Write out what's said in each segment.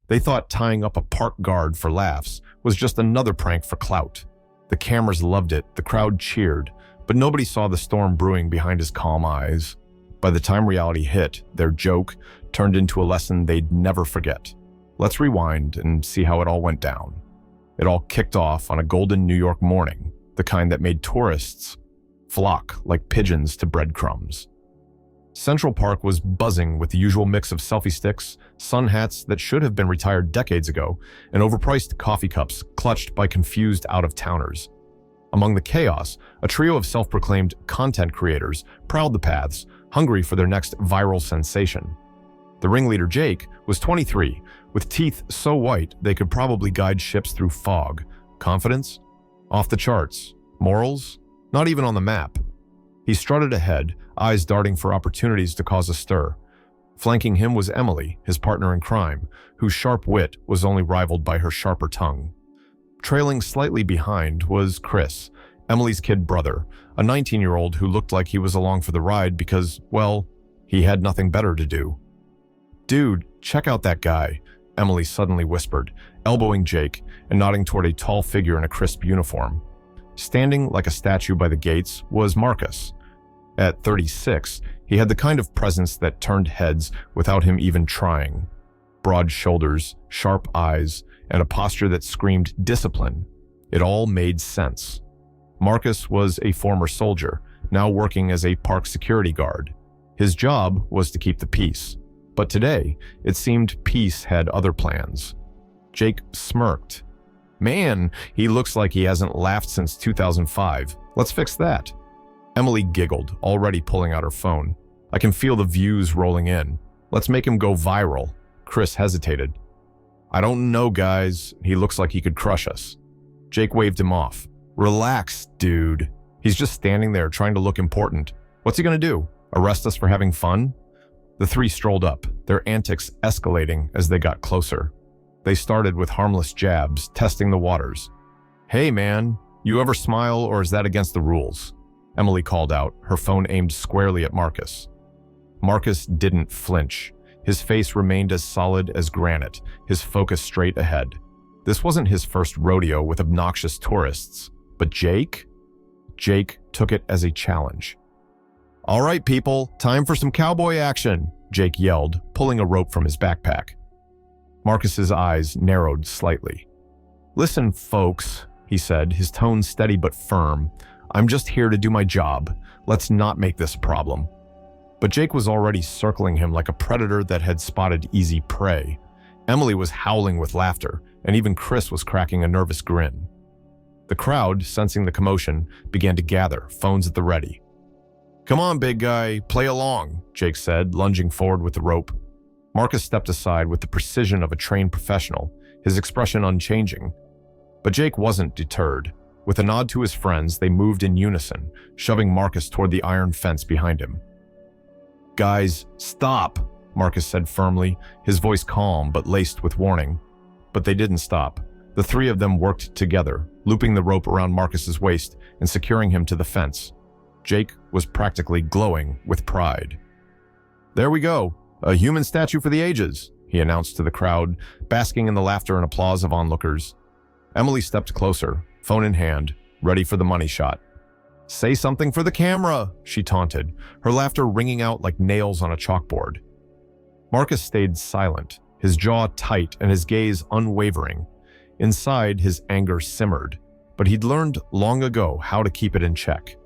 They thought tying up a park guard for laughs was just another prank for clout. The cameras loved it, the crowd cheered, but nobody saw the storm brewing behind his calm eyes. By the time reality hit, their joke turned into a lesson they'd never forget. Let's rewind and see how it all went down. It all kicked off on a golden New York morning, the kind that made tourists flock like pigeons to breadcrumbs. Central Park was buzzing with the usual mix of selfie sticks, sun hats that should have been retired decades ago, and overpriced coffee cups clutched by confused out-of-towners. Among the chaos, a trio of self-proclaimed content creators prowled the paths, hungry for their next viral sensation. The ringleader, Jake, was 23, with teeth so white they could probably guide ships through fog. Confidence? Off the charts. Morals? Not even on the map. He strutted ahead, eyes darting for opportunities to cause a stir. Flanking him was Emily, his partner in crime, whose sharp wit was only rivaled by her sharper tongue. Trailing slightly behind was Chris, Emily's kid brother, a 19-year-old who looked like he was along for the ride because, well, he had nothing better to do. "Dude, check out that guy," Emily suddenly whispered, elbowing Jake and nodding toward a tall figure in a crisp uniform. Standing like a statue by the gates was Marcus. At 36, he had the kind of presence that turned heads without him even trying. Broad shoulders, sharp eyes, and a posture that screamed discipline. It all made sense. Marcus was a former soldier, now working as a park security guard. His job was to keep the peace. But today, it seemed peace had other plans. Jake smirked. "Man, he looks like he hasn't laughed since 2005. Let's fix that." Emily giggled, already pulling out her phone. "I can feel the views rolling in. Let's make him go viral." Chris hesitated. "I don't know, guys. He looks like he could crush us." Jake waved him off. "Relax, dude. He's just standing there trying to look important. What's he gonna do? Arrest us for having fun?" The three strolled up, their antics escalating as they got closer. They started with harmless jabs, testing the waters. "Hey man, you ever smile or is that against the rules?" Emily called out, her phone aimed squarely at Marcus. Marcus didn't flinch. His face remained as solid as granite, his focus straight ahead. This wasn't his first rodeo with obnoxious tourists, but Jake? Jake took it as a challenge. "All right, people, time for some cowboy action," Jake yelled, pulling a rope from his backpack. Marcus's eyes narrowed slightly. "Listen, folks," he said, his tone steady but firm. "I'm just here to do my job. Let's not make this a problem." But Jake was already circling him like a predator that had spotted easy prey. Emily was howling with laughter, and even Chris was cracking a nervous grin. The crowd, sensing the commotion, began to gather, phones at the ready. "Come on, big guy, play along," Jake said, lunging forward with the rope. Marcus stepped aside with the precision of a trained professional, his expression unchanging. But Jake wasn't deterred. With a nod to his friends, they moved in unison, shoving Marcus toward the iron fence behind him. "Guys, stop," Marcus said firmly, his voice calm but laced with warning. But they didn't stop. The three of them worked together, looping the rope around Marcus's waist and securing him to the fence. Jake was practically glowing with pride. "There we go, a human statue for the ages," he announced to the crowd, basking in the laughter and applause of onlookers. Emily stepped closer, phone in hand, ready for the money shot. "Say something for the camera," she taunted, her laughter ringing out like nails on a chalkboard. Marcus stayed silent, his jaw tight and his gaze unwavering. Inside, his anger simmered, but he'd learned long ago how to keep it in check.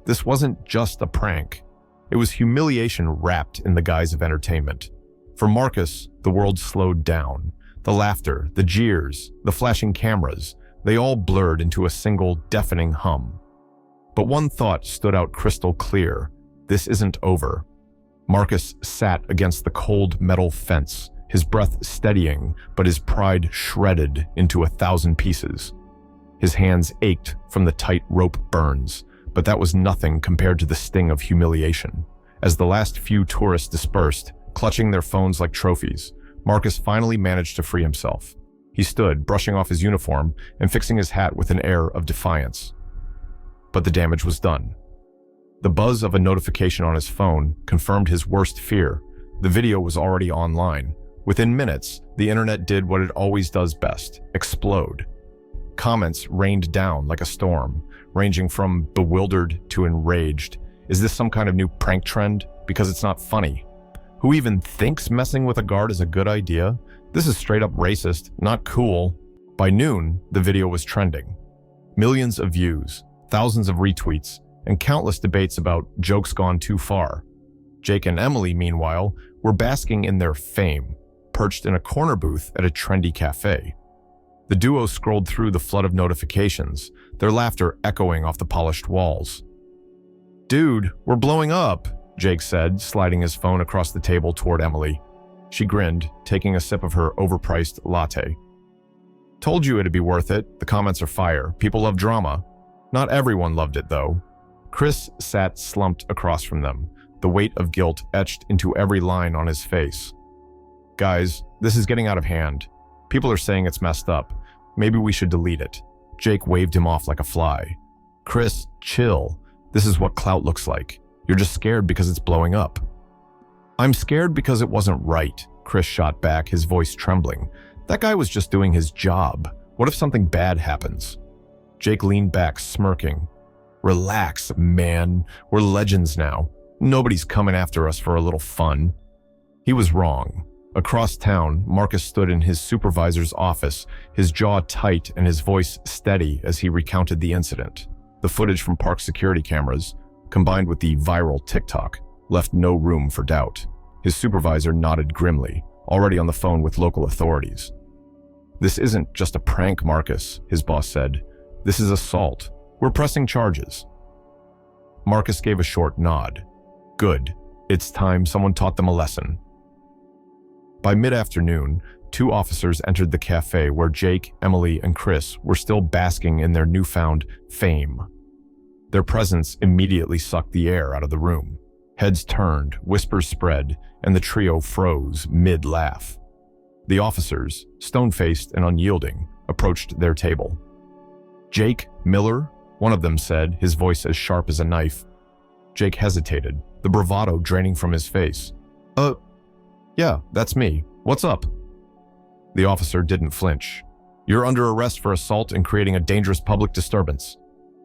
This wasn't just a prank. It was humiliation wrapped in the guise of entertainment. For Marcus, the world slowed down. The laughter, the jeers, the flashing cameras, they all blurred into a single deafening hum. But one thought stood out crystal clear. This isn't over. Marcus sat against the cold metal fence, his breath steadying, but his pride shredded into 1,000 pieces. His hands ached from the tight rope burns, but that was nothing compared to the sting of humiliation. As the last few tourists dispersed, clutching their phones like trophies, Marcus finally managed to free himself. He stood, brushing off his uniform and fixing his hat with an air of defiance. But the damage was done. The buzz of a notification on his phone confirmed his worst fear. The video was already online, Within minutes, the internet did what it always does best: explode. Comments rained down like a storm, ranging from bewildered to enraged. Is this some kind of new prank trend? Because it's not funny. Who even thinks messing with a guard is a good idea? This is straight up racist, not cool. By noon, the video was trending. Millions of views, thousands of retweets, and countless debates about jokes gone too far. Jake and Emily, meanwhile, were basking in their fame, perched in a corner booth at a trendy cafe. The duo scrolled through the flood of notifications, their laughter echoing off the polished walls. "Dude, we're blowing up," Jake said, sliding his phone across the table toward Emily. She grinned, taking a sip of her overpriced latte. "Told you it'd be worth it. The comments are fire. People love drama." Not everyone loved it, though. Chris sat slumped across from them, the weight of guilt etched into every line on his face. "Guys, this is getting out of hand. People are saying it's messed up. Maybe we should delete it." Jake waved him off like a fly. "Chris, chill. This is what clout looks like. You're just scared because it's blowing up." "I'm scared because it wasn't right," Chris shot back, his voice trembling. "That guy was just doing his job. What if something bad happens?" Jake leaned back, smirking. "Relax, man. We're legends now. Nobody's coming after us for a little fun." He was wrong. Across town, Marcus stood in his supervisor's office, his jaw tight and his voice steady as he recounted the incident. The footage from park security cameras, combined with the viral TikTok, left no room for doubt. His supervisor nodded grimly, already on the phone with local authorities. "This isn't just a prank, Marcus," his boss said. "This is assault. We're pressing charges." Marcus gave a short nod. "Good. It's time someone taught them a lesson." By mid-afternoon, 2 officers entered the cafe where Jake, Emily, and Chris were still basking in their newfound fame. Their presence immediately sucked the air out of the room. Heads turned, whispers spread, and the trio froze mid-laugh. The officers, stone-faced and unyielding, approached their table. "Jake Miller?" one of them said, his voice as sharp as a knife. Jake hesitated, the bravado draining from his face. Yeah, that's me. What's up?" The officer didn't flinch. "You're under arrest for assault and creating a dangerous public disturbance."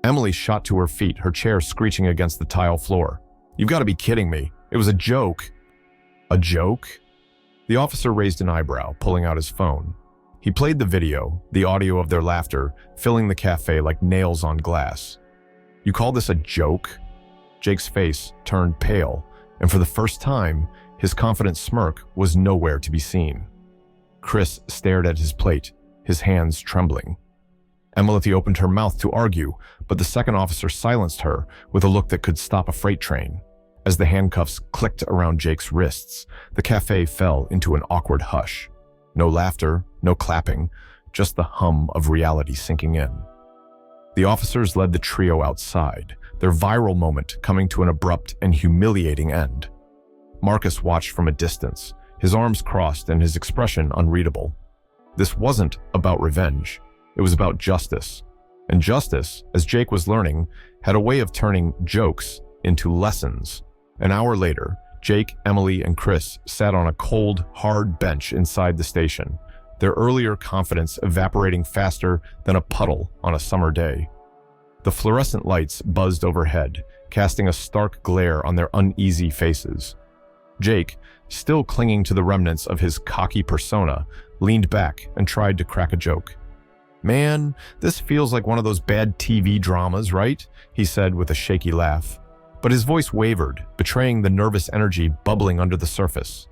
Emily shot to her feet, her chair screeching against the tile floor. "You've got to be kidding me. It was a joke." "A joke?" The officer raised an eyebrow, pulling out his phone. He played the video, the audio of their laughter, filling the cafe like nails on glass. "You call this a joke?" Jake's face turned pale, and for the first time, his confident smirk was nowhere to be seen. Chris stared at his plate, his hands trembling. Emily opened her mouth to argue, but the second officer silenced her with a look that could stop a freight train. As the handcuffs clicked around Jake's wrists, the cafe fell into an awkward hush. No laughter, no clapping, just the hum of reality sinking in. The officers led the trio outside, their viral moment coming to an abrupt and humiliating end. Marcus watched from a distance, his arms crossed and his expression unreadable. This wasn't about revenge. It was about justice. And justice, as Jake was learning, had a way of turning jokes into lessons. An hour later, Jake, Emily, and Chris sat on a cold, hard bench inside the station, their earlier confidence evaporating faster than a puddle on a summer day. The fluorescent lights buzzed overhead, casting a stark glare on their uneasy faces. Jake, still clinging to the remnants of his cocky persona, leaned back and tried to crack a joke. "Man, this feels like one of those bad TV dramas, right?" he said with a shaky laugh. But his voice wavered, betraying the nervous energy bubbling under the surface.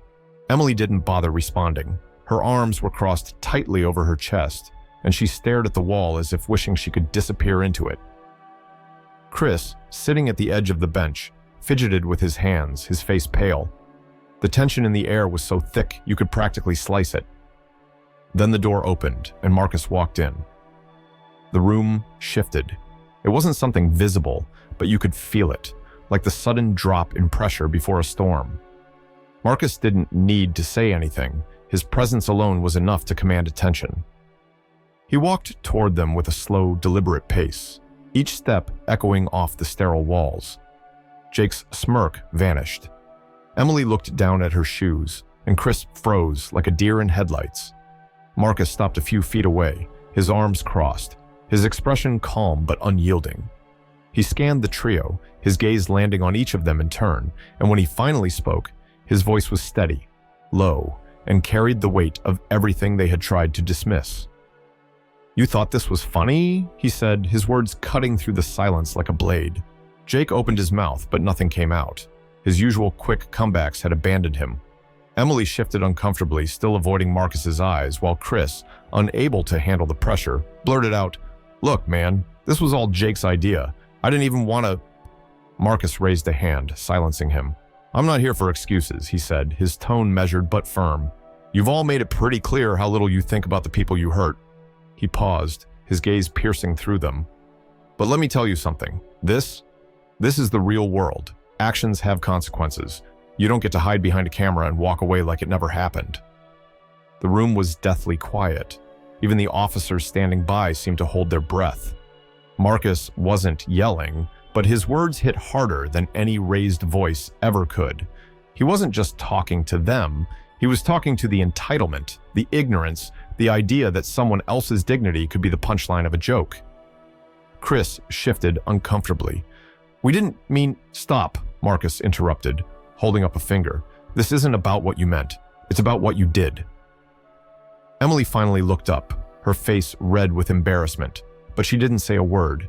Emily didn't bother responding. Her arms were crossed tightly over her chest, and she stared at the wall as if wishing she could disappear into it. Chris, sitting at the edge of the bench, fidgeted with his hands, his face pale. The tension in the air was so thick you could practically slice it. Then the door opened, and Marcus walked in. The room shifted. It wasn't something visible, but you could feel it, like the sudden drop in pressure before a storm. Marcus didn't need to say anything. His presence alone was enough to command attention. He walked toward them with a slow, deliberate pace, each step echoing off the sterile walls. Jake's smirk vanished. Emily looked down at her shoes, and Chris froze like a deer in headlights. Marcus stopped a few feet away, his arms crossed, his expression calm but unyielding. He scanned the trio, his gaze landing on each of them in turn, and when he finally spoke, his voice was steady, low, and carried the weight of everything they had tried to dismiss. "You thought this was funny?" he said, his words cutting through the silence like a blade. Jake opened his mouth, but nothing came out. His usual quick comebacks had abandoned him. Emily shifted uncomfortably, still avoiding Marcus's eyes, while Chris, unable to handle the pressure, blurted out, "Look, man, this was all Jake's idea. I didn't even want to—" Marcus raised a hand, silencing him. "I'm not here for excuses," he said, his tone measured but firm. "You've all made it pretty clear how little you think about the people you hurt." He paused, his gaze piercing through them. "But let me tell you something. This is the real world. Actions have consequences. You don't get to hide behind a camera and walk away like it never happened." The room was deathly quiet. Even the officers standing by seemed to hold their breath. Marcus wasn't yelling, but his words hit harder than any raised voice ever could. He wasn't just talking to them, he was talking to the entitlement, the ignorance, the idea that someone else's dignity could be the punchline of a joke. Chris shifted uncomfortably. "We didn't mean—" "Stop," Marcus interrupted, holding up a finger. "This isn't about what you meant. It's about what you did." Emily finally looked up, her face red with embarrassment, but she didn't say a word.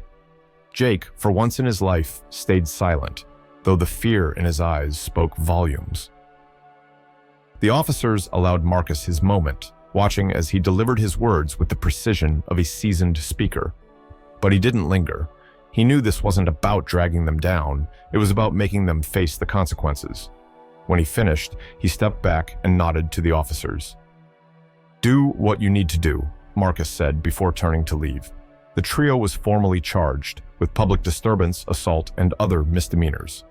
Jake, for once in his life, stayed silent, though the fear in his eyes spoke volumes. The officers allowed Marcus his moment, watching as he delivered his words with the precision of a seasoned speaker. But he didn't linger. He knew this wasn't about dragging them down, it was about making them face the consequences. When he finished, he stepped back and nodded to the officers. "Do what you need to do," Marcus said before turning to leave. The trio was formally charged with public disturbance, assault, and other misdemeanors.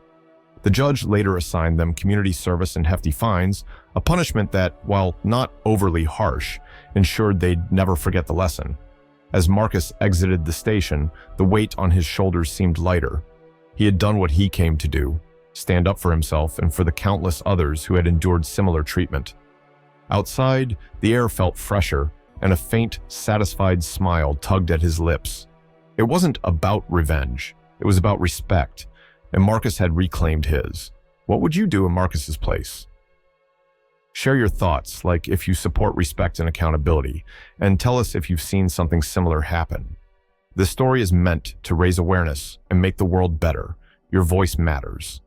The judge later assigned them community service and hefty fines, a punishment that, while not overly harsh, ensured they'd never forget the lesson. As Marcus exited the station, the weight on his shoulders seemed lighter. He had done what he came to do, stand up for himself and for the countless others who had endured similar treatment. Outside, the air felt fresher, and a faint, satisfied smile tugged at his lips. It wasn't about revenge, it was about respect, and Marcus had reclaimed his. What would you do in Marcus's place? Share your thoughts, like if you support respect and accountability, and tell us if you've seen something similar happen. This story is meant to raise awareness and make the world better. Your voice matters.